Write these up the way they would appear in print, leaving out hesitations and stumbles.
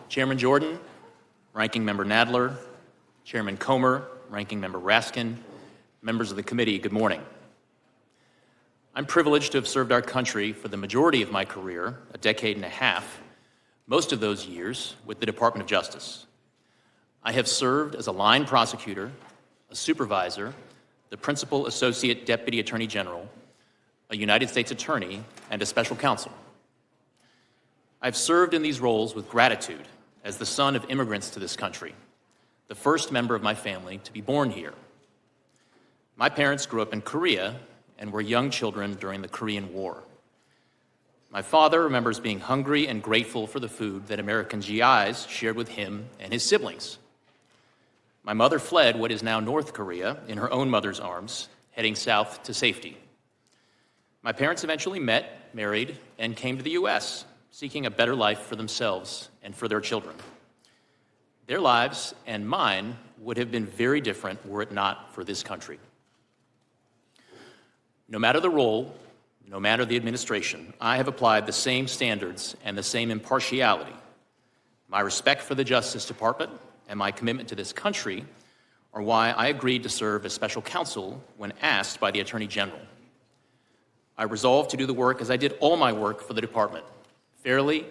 Chairman Jordan, Ranking Member Nadler, Chairman Comer, Ranking Member Raskin, members of the committee, good morning. I'm privileged to have served our country for the majority of my career, a decade and a half, most of those years with the Department of Justice. I have served as a line prosecutor, a supervisor, the Principal Associate Deputy Attorney General, a United States Attorney, and a Special Counsel. I've served in these roles with gratitude as the son of immigrants to this country, the first member of my family to be born here. My parents grew up in Korea and were young children during the Korean War. My father remembers being hungry and grateful for the food that American GIs shared with him and his siblings. My mother fled what is now North Korea in her own mother's arms, heading south to safety. My parents eventually met, married, and came to the U.S., seeking a better life for themselves and for their children. Their lives and mine would have been very different were it not for this country. No matter the role, no matter the administration, I have applied the same standards and the same impartiality. My respect for the Justice Department and my commitment to this country are why I agreed to serve as special counsel when asked by the Attorney General. I resolved to do the work as I did all my work for the department, fairly,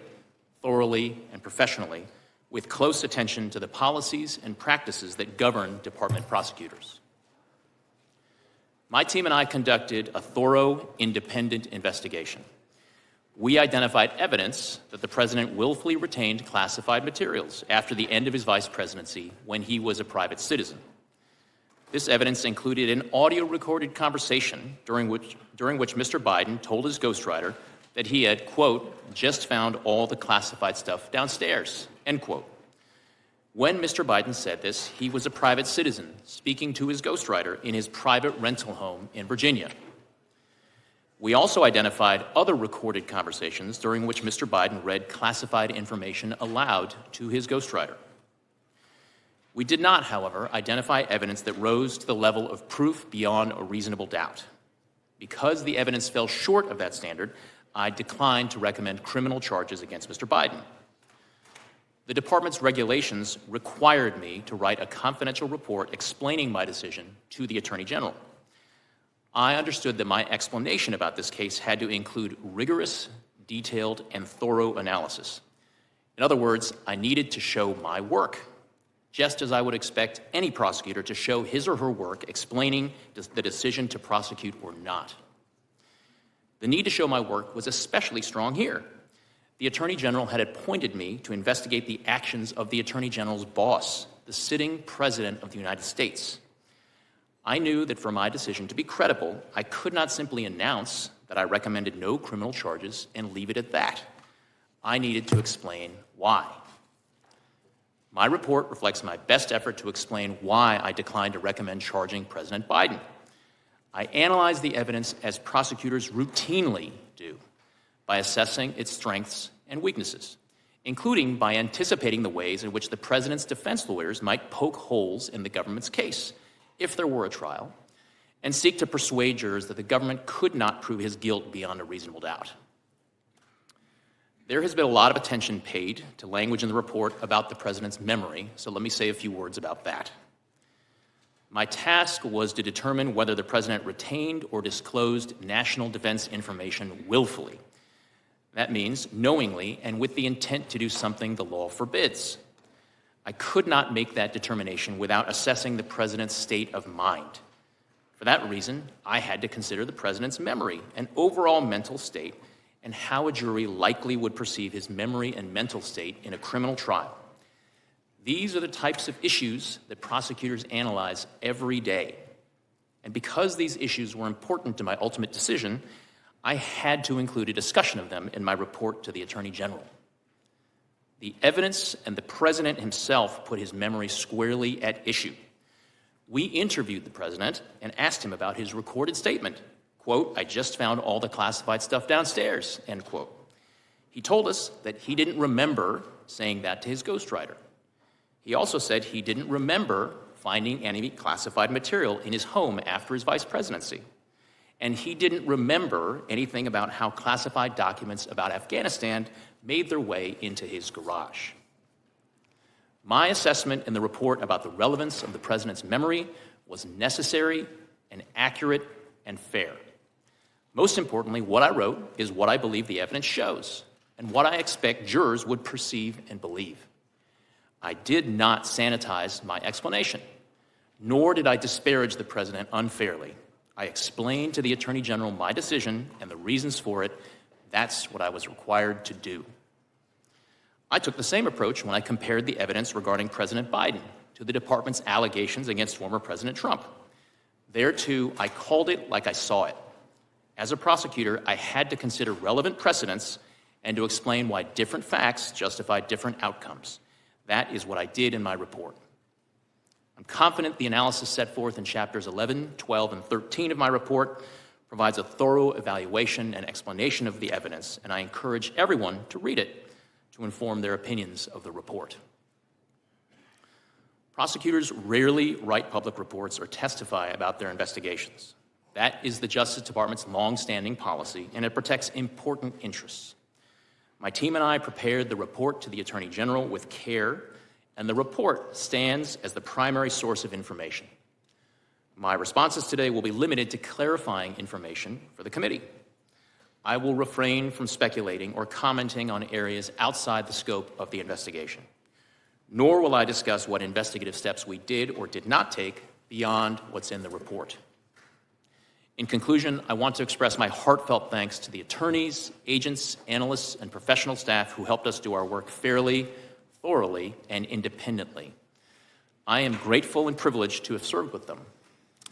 thoroughly, and professionally, with close attention to the policies and practices that govern department prosecutors. My team and I conducted a thorough, independent investigation. We identified evidence that the president willfully retained classified materials after the end of his vice presidency when he was a private citizen. This evidence included an audio-recorded conversation during which Mr. Biden told his ghostwriter that he had, quote, just found all the classified stuff downstairs, end quote. When Mr. Biden said this, he was a private citizen speaking to his ghostwriter in his private rental home in Virginia. We also identified other recorded conversations during which Mr. Biden read classified information aloud to his ghostwriter. We did not, however, identify evidence that rose to the level of proof beyond a reasonable doubt. Because the evidence fell short of that standard, I declined to recommend criminal charges against Mr. Biden. The department's regulations required me to write a confidential report explaining my decision to the Attorney General. I understood that my explanation about this case had to include rigorous, detailed, and thorough analysis. In other words, I needed to show my work, just as I would expect any prosecutor to show his or her work explaining the decision to prosecute or not. The need to show my work was especially strong here. The Attorney General had appointed me to investigate the actions of the Attorney General's boss, the sitting President of the United States. I knew that for my decision to be credible, I could not simply announce that I recommended no criminal charges and leave it at that. I needed to explain why. My report reflects my best effort to explain why I declined to recommend charging President Biden. I analyzed the evidence as prosecutors routinely do, by assessing its strengths and weaknesses, including by anticipating the ways in which the president's defense lawyers might poke holes in the government's case, if there were a trial, and seek to persuade jurors that the government could not prove his guilt beyond a reasonable doubt. There has been a lot of attention paid to language in the report about the president's memory, so let me say a few words about that. My task was to determine whether the president retained or disclosed national defense information willfully. That means knowingly and with the intent to do something the law forbids. I could not make that determination without assessing the president's state of mind. For that reason, I had to consider the president's memory and overall mental state and how a jury likely would perceive his memory and mental state in a criminal trial. These are the types of issues that prosecutors analyze every day. And because these issues were important to my ultimate decision, I had to include a discussion of them in my report to the Attorney General. The evidence and the president himself put his memory squarely at issue. We interviewed the president and asked him about his recorded statement, quote, I just found all the classified stuff downstairs, end quote. He told us that he didn't remember saying that to his ghostwriter. He also said he didn't remember finding any classified material in his home after his vice presidency. And he didn't remember anything about how classified documents about Afghanistan made their way into his garage. My assessment in the report about the relevance of the President's memory was necessary and accurate and fair. Most importantly, what I wrote is what I believe the evidence shows and what I expect jurors would perceive and believe. I did not sanitize my explanation, nor did I disparage the President unfairly. I explained to the Attorney General my decision and the reasons for it. That's what I was required to do. I took the same approach when I compared the evidence regarding President Biden to the department's allegations against former President Trump. There, too, I called it like I saw it. As a prosecutor, I had to consider relevant precedents and to explain why different facts justify different outcomes. That is what I did in my report. I'm confident the analysis set forth in chapters 11, 12, and 13 of my report provides a thorough evaluation and explanation of the evidence, and I encourage everyone to read it to inform their opinions of the report. Prosecutors rarely write public reports or testify about their investigations. That is the Justice Department's long-standing policy, and it protects important interests. My team and I prepared the report to the Attorney General with care, and the report stands as the primary source of information. My responses today will be limited to clarifying information for the committee. I will refrain from speculating or commenting on areas outside the scope of the investigation, nor will I discuss what investigative steps we did or did not take beyond what's in the report. In conclusion, I want to express my heartfelt thanks to the attorneys, agents, analysts, and professional staff who helped us do our work fairly, thoroughly, and independently. I am grateful and privileged to have served with them.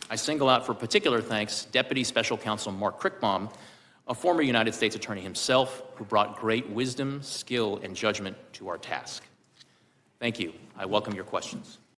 I single out for particular thanks Deputy Special Counsel Mark Crickbaum, a former United States Attorney himself, who brought great wisdom, skill, and judgment to our task. Thank you. I welcome your questions.